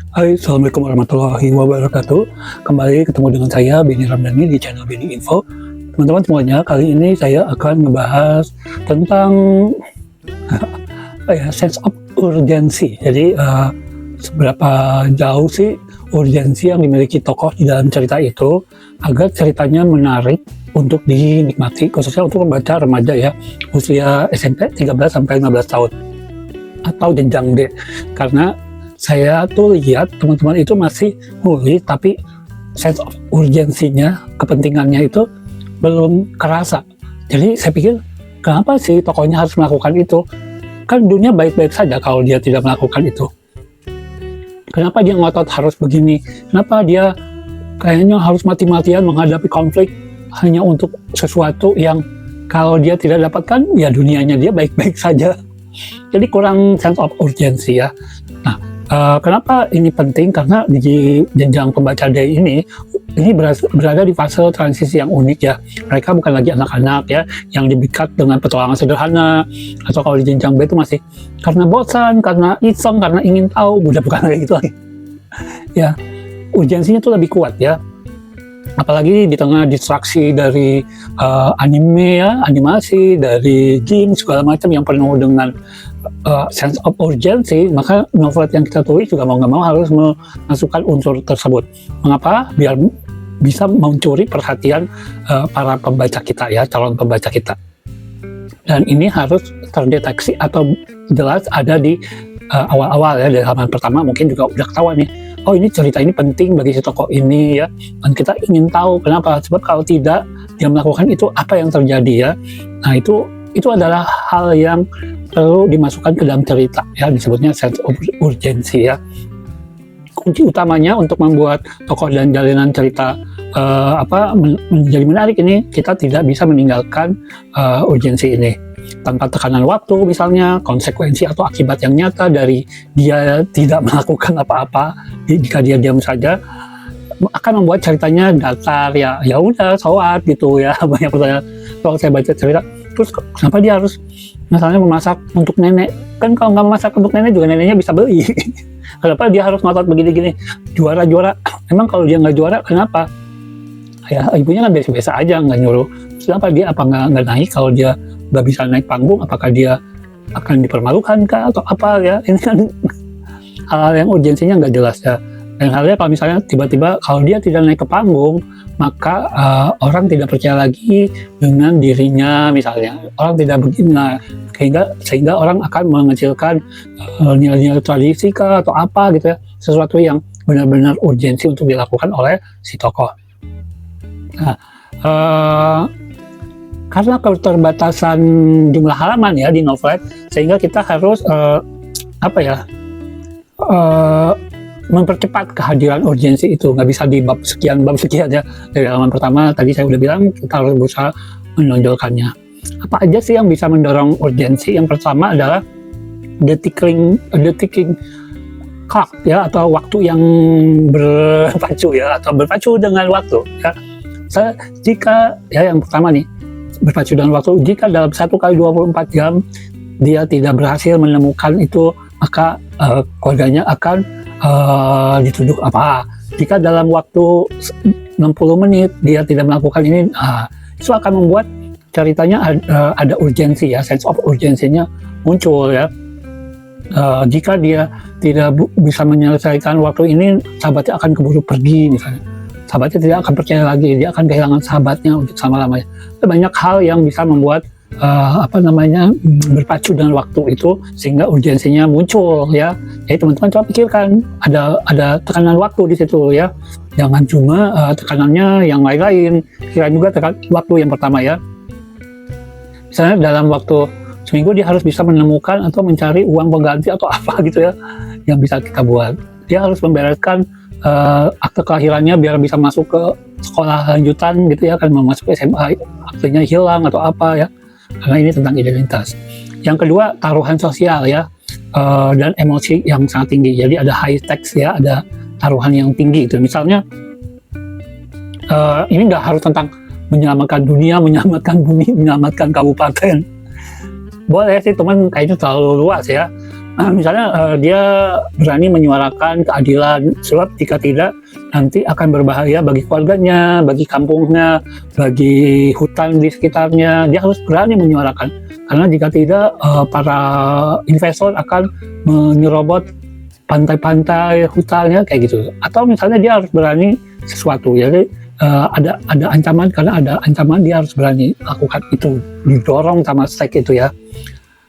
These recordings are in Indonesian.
Hai, Assalamualaikum warahmatullahi wabarakatuh. Kembali ketemu dengan saya, Benny Ramdhani, di channel Benny Info. Teman-teman semuanya, kali ini saya akan ngebahas tentang sense of urgency. Jadi, seberapa jauh sih urgensi yang dimiliki tokoh di dalam cerita itu agar ceritanya menarik untuk dinikmati, khususnya untuk pembaca remaja ya, usia SMP 13-15 tahun atau jenjang D. Karena saya tuh lihat teman-teman itu masih ngulik, tapi sense of urgensinya, kepentingannya itu belum kerasa. Jadi saya pikir, kenapa sih tokohnya harus melakukan itu? Kan dunia baik-baik saja kalau dia tidak melakukan itu. Kenapa dia ngotot harus begini? Kenapa dia kayaknya harus mati-matian menghadapi konflik hanya untuk sesuatu yang kalau dia tidak dapatkan, ya dunianya dia baik-baik saja. Jadi kurang sense of urgency ya. Nah, kenapa ini penting? Karena di jenjang pembaca D ini berada di fase transisi yang unik ya. Mereka bukan lagi anak-anak ya, yang dibikat dengan petualangan sederhana, atau kalau di jenjang B itu masih karena bosan, karena iseng, karena ingin tahu, udah bukan kayak gitu lagi. Ya, urgensinya tuh lebih kuat ya. Apalagi di tengah distraksi dari anime ya, animasi, dari game segala macam yang penuh dengan sense of urgency, maka novel yang kita tulis juga mau nggak mau harus memasukkan unsur tersebut. Mengapa? Biar bisa mencuri perhatian para pembaca kita ya, calon pembaca kita. Dan ini harus terdeteksi atau jelas ada di awal-awal ya, dari halaman pertama mungkin juga udah ketahuan nih. Oh, ini cerita ini penting bagi si tokoh ini ya, dan kita ingin tahu kenapa. Sebab kalau tidak dia melakukan itu, apa yang terjadi ya. Nah, itu adalah hal yang perlu dimasukkan ke dalam cerita ya, disebutnya sense of urgency ya. Kunci utamanya untuk membuat tokoh dan jalinan cerita menjadi menarik ini, kita tidak bisa meninggalkan urgensi ini. Tanpa tekanan waktu misalnya, konsekuensi atau akibat yang nyata dari dia tidak melakukan apa-apa, jika dia diam saja, akan membuat ceritanya datar ya. Ya udah, sholat gitu ya. Banyak pertanyaan kalau saya baca cerita, terus kenapa dia harus misalnya memasak untuk nenek? Kan kalau nggak memasak untuk nenek juga neneknya bisa beli. Kenapa dia harus ngotot begini-gini? Juara-juara, emang kalau dia nggak juara kenapa? Ya ibunya kan biasa-biasa aja, nggak nyuruh. Kenapa dia nggak naik? Kalau dia nggak bisa naik panggung, apakah dia akan dipermalukan kah atau apa ya? Ini kan hal yang urgensinya nggak jelas ya. Dan halnya kalau misalnya tiba-tiba kalau dia tidak naik ke panggung, maka orang tidak percaya lagi dengan dirinya misalnya. Orang tidak begini, sehingga orang akan mengecilkan nilai-nilai tradisi kah atau apa gitu ya. Sesuatu yang benar-benar urgensi untuk dilakukan oleh si tokoh. Nah, karena keterbatasan jumlah halaman ya di novel, sehingga kita harus mempercepat kehadiran urgensi itu. Nggak bisa di bab sekian ya. Dari halaman pertama tadi saya udah bilang, kita harus berusaha menonjolkannya. Apa aja sih yang bisa mendorong urgensi? Yang pertama adalah the ticking clock ya, atau waktu yang berpacu ya, atau berpacu dengan waktu ya. Jika ya, yang pertama nih, berpacu dengan waktu, jika dalam 1 kali 24 jam dia tidak berhasil menemukan itu, maka keluarganya akan dituduh apa. Jika dalam waktu 60 menit dia tidak melakukan ini, itu akan membuat ceritanya ada urgensi ya, sense of urgensinya muncul ya. Jika dia tidak bisa menyelesaikan waktu ini, sahabatnya akan keburu pergi misalnya. Sahabatnya tidak akan percaya lagi, dia akan kehilangan sahabatnya untuk selama-lamanya. Banyak hal yang bisa membuat berpacu dengan waktu itu, sehingga urgensinya muncul ya. Jadi teman-teman coba pikirkan, ada tekanan waktu di situ ya. Jangan cuma tekanannya yang lain-lain, pikiran juga waktu yang pertama ya. Misalnya dalam waktu seminggu dia harus bisa menemukan atau mencari uang pengganti atau apa gitu ya, yang bisa kita buat. Dia harus membereskan akte kelahirannya biar bisa masuk ke sekolah lanjutan gitu ya, kan mau masuk SMA, aktenya hilang atau apa ya, karena ini tentang identitas. Yang kedua, taruhan sosial ya, dan emosi yang sangat tinggi. Jadi ada high stakes ya, ada taruhan yang tinggi itu. Misalnya ini nggak harus tentang menyelamatkan dunia, menyelamatkan bumi, menyelamatkan kabupaten. Boleh sih, teman, kayaknya terlalu luas ya. Misalnya dia berani menyuarakan keadilan, sebab jika tidak nanti akan berbahaya bagi keluarganya, bagi kampungnya, bagi hutan di sekitarnya. Dia harus berani menyuarakan, karena jika tidak para investor akan menyerobot pantai-pantai hutannya kayak gitu. Atau misalnya dia harus berani sesuatu, jadi ada ancaman, karena ada ancaman dia harus berani lakukan itu, didorong sama stake itu ya.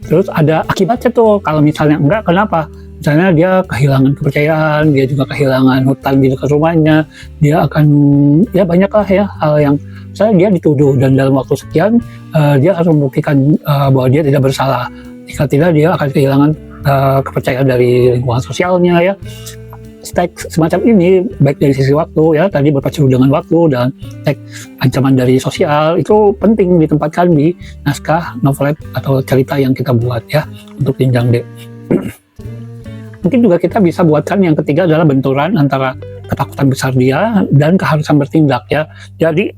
Terus ada akibatnya tuh, kalau misalnya enggak, kenapa? Misalnya dia kehilangan kepercayaan, dia juga kehilangan hutan di dekat rumahnya, dia akan, ya banyak lah ya hal yang, misalnya dia dituduh dan dalam waktu sekian dia harus membuktikan bahwa dia tidak bersalah. Jika tidak, dia akan kehilangan kepercayaan dari lingkungan sosialnya ya. Stake semacam ini, baik dari sisi waktu ya, tadi berpacu dengan waktu, dan stake ancaman dari sosial, itu penting ditempatkan di naskah, novelet, atau cerita yang kita buat ya, untuk jenjang D. Mungkin juga kita bisa buatkan yang ketiga adalah benturan antara ketakutan besar dia dan keharusan bertindak ya. Jadi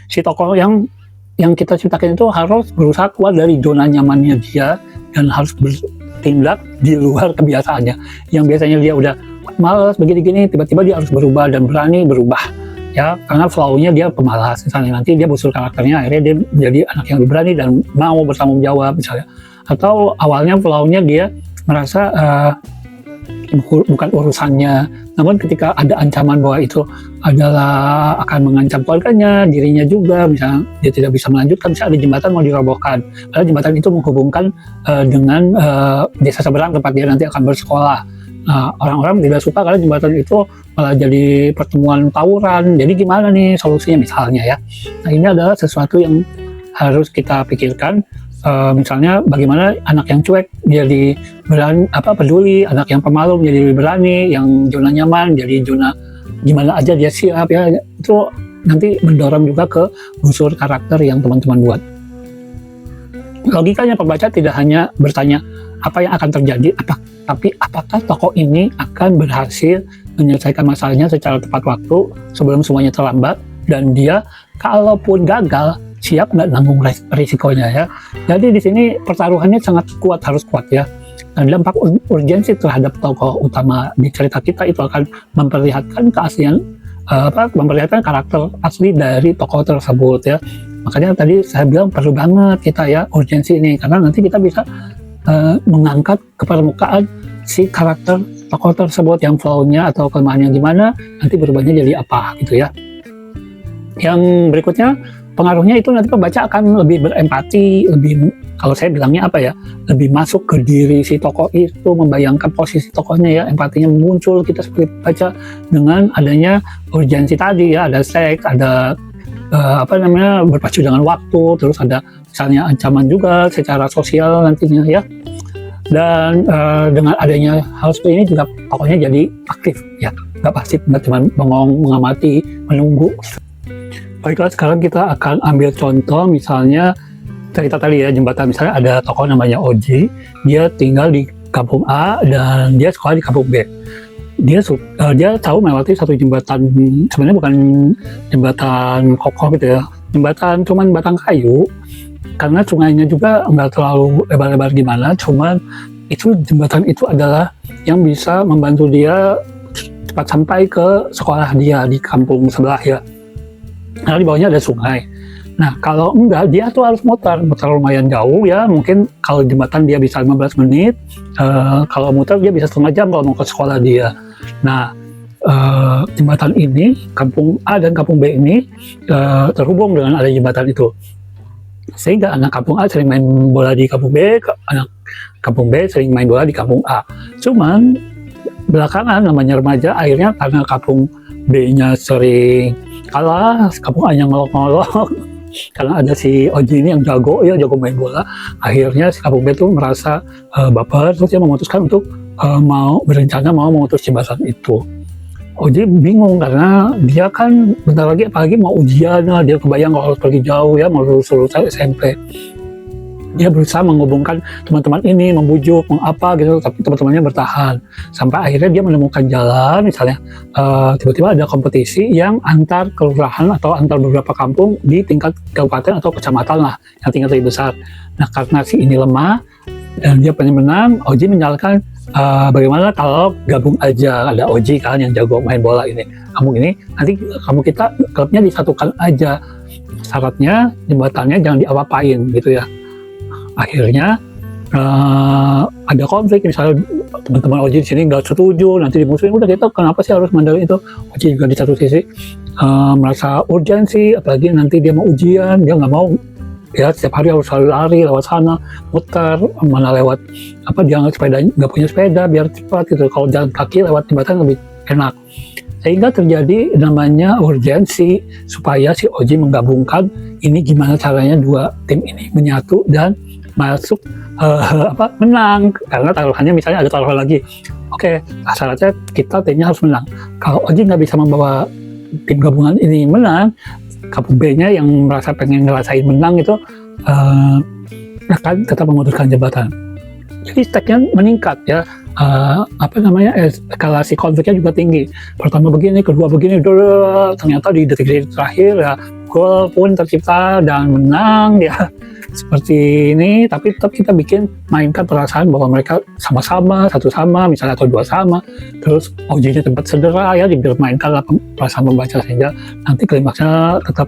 si tokoh yang kita ciptakan itu harus berusaha keluar dari zona nyamannya dia dan harus bertindak di luar kebiasaannya. Yang biasanya dia udah malas begini-gini, tiba-tiba dia harus berubah dan berani berubah ya, karena flow-nya dia pemalas. Misalnya nanti dia busur karakternya, akhirnya dia menjadi anak yang lebih berani dan mau bertanggung jawab misalnya. Atau awalnya flow-nya dia merasa bukan urusannya, namun ketika ada ancaman bahwa itu adalah akan mengancam keluarganya, dirinya juga, misalnya dia tidak bisa melanjutkan, misalnya ada jembatan mau dirobohkan, padahal jembatan itu menghubungkan dengan desa seberang tempat dia nanti akan bersekolah. Nah, orang-orang tidak suka karena jembatan itu malah jadi pertemuan tawuran. Jadi gimana nih solusinya misalnya ya. Nah, ini adalah sesuatu yang harus kita pikirkan. Misalnya bagaimana anak yang cuek jadi berani, peduli, anak yang pemalu menjadi lebih berani, yang zona nyaman jadi zona gimana aja dia siap ya. Itu nanti mendorong juga ke unsur karakter yang teman-teman buat. Logikanya pembaca tidak hanya bertanya apa yang akan terjadi, tapi apakah tokoh ini akan berhasil menyelesaikan masalahnya secara tepat waktu sebelum semuanya terlambat, dan dia kalaupun gagal siap nggak nanggung risikonya ya. Jadi di sini pertaruhannya sangat kuat, harus kuat ya. Dan dampak urgensi terhadap tokoh utama di cerita kita itu akan memperlihatkan keaslian, memperlihatkan karakter asli dari tokoh tersebut ya. Makanya tadi saya bilang perlu banget kita ya urgensi ini, karena nanti kita bisa mengangkat ke permukaan si karakter tokoh tersebut, yang flow-nya atau kelemahannya gimana, nanti berubahnya jadi apa gitu ya. Yang berikutnya, pengaruhnya itu nanti pembaca akan lebih berempati, lebih, kalau saya bilangnya lebih masuk ke diri si tokoh itu, membayangkan posisi tokohnya ya, empatinya muncul kita seperti baca dengan adanya urgensi tadi ya, ada seks, ada berpacu dengan waktu, terus ada misalnya ancaman juga secara sosial nantinya ya. Dan dengan adanya hal seperti ini juga tokohnya jadi aktif ya, nggak pasif, nggak cuma bengong mengamati, menunggu. Baiklah, sekarang kita akan ambil contoh misalnya cerita tadi ya, jembatan. Misalnya ada tokoh namanya Oji, dia tinggal di kampung A dan dia sekolah di kampung B. Dia tahu melewati satu jembatan, sebenarnya bukan jembatan kokoh gitu ya, jembatan cuman batang kayu, karena sungainya juga nggak terlalu lebar-lebar gimana, cuman itu jembatan itu adalah yang bisa membantu dia cepat sampai ke sekolah dia di kampung sebelah ya, karena di bawahnya ada sungai. Nah, kalau enggak, dia tuh harus muter lumayan jauh ya, mungkin kalau jembatan dia bisa 15 menit, kalau muter dia bisa setengah jam kalau mau ke sekolah dia. Nah, jembatan ini, kampung A dan kampung B ini terhubung dengan ada jembatan itu. Sehingga anak kampung A sering main bola di kampung B, anak kampung B sering main bola di kampung A. Cuman belakangan namanya remaja, akhirnya karena kampung B-nya sering kalah, kampung A-nya ngelok-ngelok, karena ada si Oji ini yang jago main bola, akhirnya si kampung B itu merasa baper, terus dia memutuskan untuk mau memutus jembatan itu. Oji bingung karena dia kan bentar lagi apalagi mau ujian, dia kebayang kalau harus pergi jauh ya, mau lulus SMP. Dia berusaha menghubungkan teman-teman ini, membujuk, mengapa gitu, tapi teman-temannya bertahan. Sampai akhirnya dia menemukan jalan, misalnya tiba-tiba ada kompetisi yang antar kelurahan atau antar beberapa kampung di tingkat kabupaten atau kecamatan lah, yang tingkat lebih besar. Nah, karena si ini lemah, dan dia pengen menang. Oji menyalahkan, bagaimana kalau gabung aja, ada Oji kan yang jago main bola ini, kamu ini nanti kita klubnya disatukan aja, syaratnya jembatannya jangan diapa-apain gitu ya. Akhirnya ada konflik, misalnya teman-teman Oji di sini nggak setuju, nanti dimusuhin, udah kita kenapa sih harus mandalin itu. Oji juga di satu sisi merasa urgensi, apalagi nanti dia mau ujian, dia nggak mau ya setiap hari harus selalu lari lewat sana, muter, mana lewat dia nggak punya sepeda biar cepat gitu. Kalau jalan kaki lewat jembatan lebih enak, sehingga terjadi namanya urgensi supaya si Oji menggabungkan ini, gimana caranya dua tim ini menyatu dan masuk menang. Karena taruhannya misalnya ada taruhan lagi, oke, syaratnya kita timnya harus menang. Kalau Oji nggak bisa membawa tim gabungan ini menang, kapu B-nya yang merasa pengen ngerasain menang itu akan tetap memutuskan jabatan. Jadi stakenya meningkat ya, eskalasi konfliknya juga tinggi. Pertama begini, kedua begini, ternyata di detik-detik terakhir ya gol pun tercipta dan menang ya seperti ini. Tapi tetap kita mainkan perasaan bahwa mereka sama-sama, satu sama misalnya atau dua sama, terus Oji-nya tempat cedera ya, dibermainkan perasaan pembaca sehingga nanti klimaksnya tetap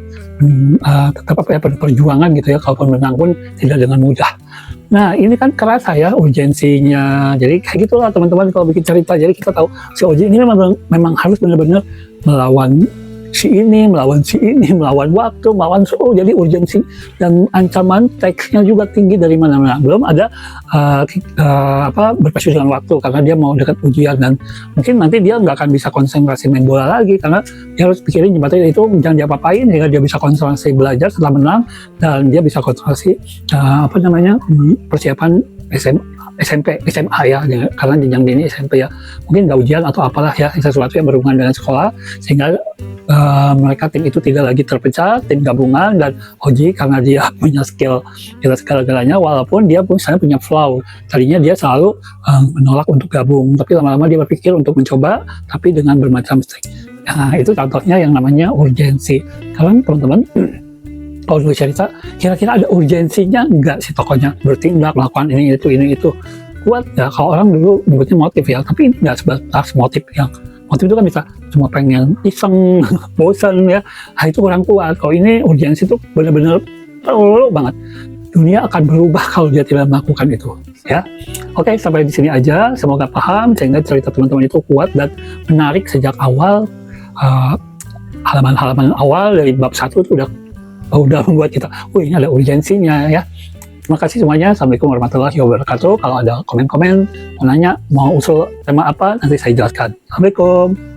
perjuangan gitu ya, kalaupun menang pun tidak dengan mudah. Nah ini kan kerasa ya urgensinya. Jadi kayak gitulah teman-teman kalau bikin cerita. Jadi kita tahu si Oji ini memang harus benar-benar melawan si ini, melawan waktu, melawan suhu. Jadi urgensi dan ancaman teksnya juga tinggi dari mana-mana. Belum ada berpacu dengan waktu karena dia mau dekat ujian, dan mungkin nanti dia nggak akan bisa konsentrasi main bola lagi karena dia harus pikirin jembatan itu jangan diapa-apain, sehingga dia bisa konsentrasi belajar setelah menang, dan dia bisa konsentrasi persiapan SMA ya, karena jenjang dini SMP ya, mungkin nggak ujian atau apalah ya, sesuatu yang berhubungan dengan sekolah, sehingga mereka tim itu tidak lagi terpecah, tim gabungan. Dan Oji karena dia punya skill segala-galanya, walaupun dia misalnya punya flaw, tadinya dia selalu menolak untuk gabung, tapi lama-lama dia berpikir untuk mencoba, tapi dengan bermacam trik. Nah itu contohnya yang namanya urgensi. Kalian teman-teman kalau dulu cerita, kira-kira ada urgensinya enggak si tokohnya bertindak melakukan ini itu kuat ya. Kalau orang dulu nyebutnya motif ya, tapi ini enggak sebatas motif itu kan bisa cuma pengen iseng, bosan ya, itu kurang kuat. Kalau ini urgensi itu benar-benar perlu banget. Dunia akan berubah kalau dia tidak melakukan itu ya. Oke, sampai di sini aja, semoga paham sehingga cerita teman-teman itu kuat dan menarik sejak awal. Halaman-halaman awal dari bab 1 itu udah membuat kita, ini ada urgensinya ya. Terima kasih semuanya. Assalamualaikum warahmatullahi wabarakatuh. Kalau ada komen-komen, mau nanya, mau usul tema apa, nanti saya jelaskan. Assalamualaikum.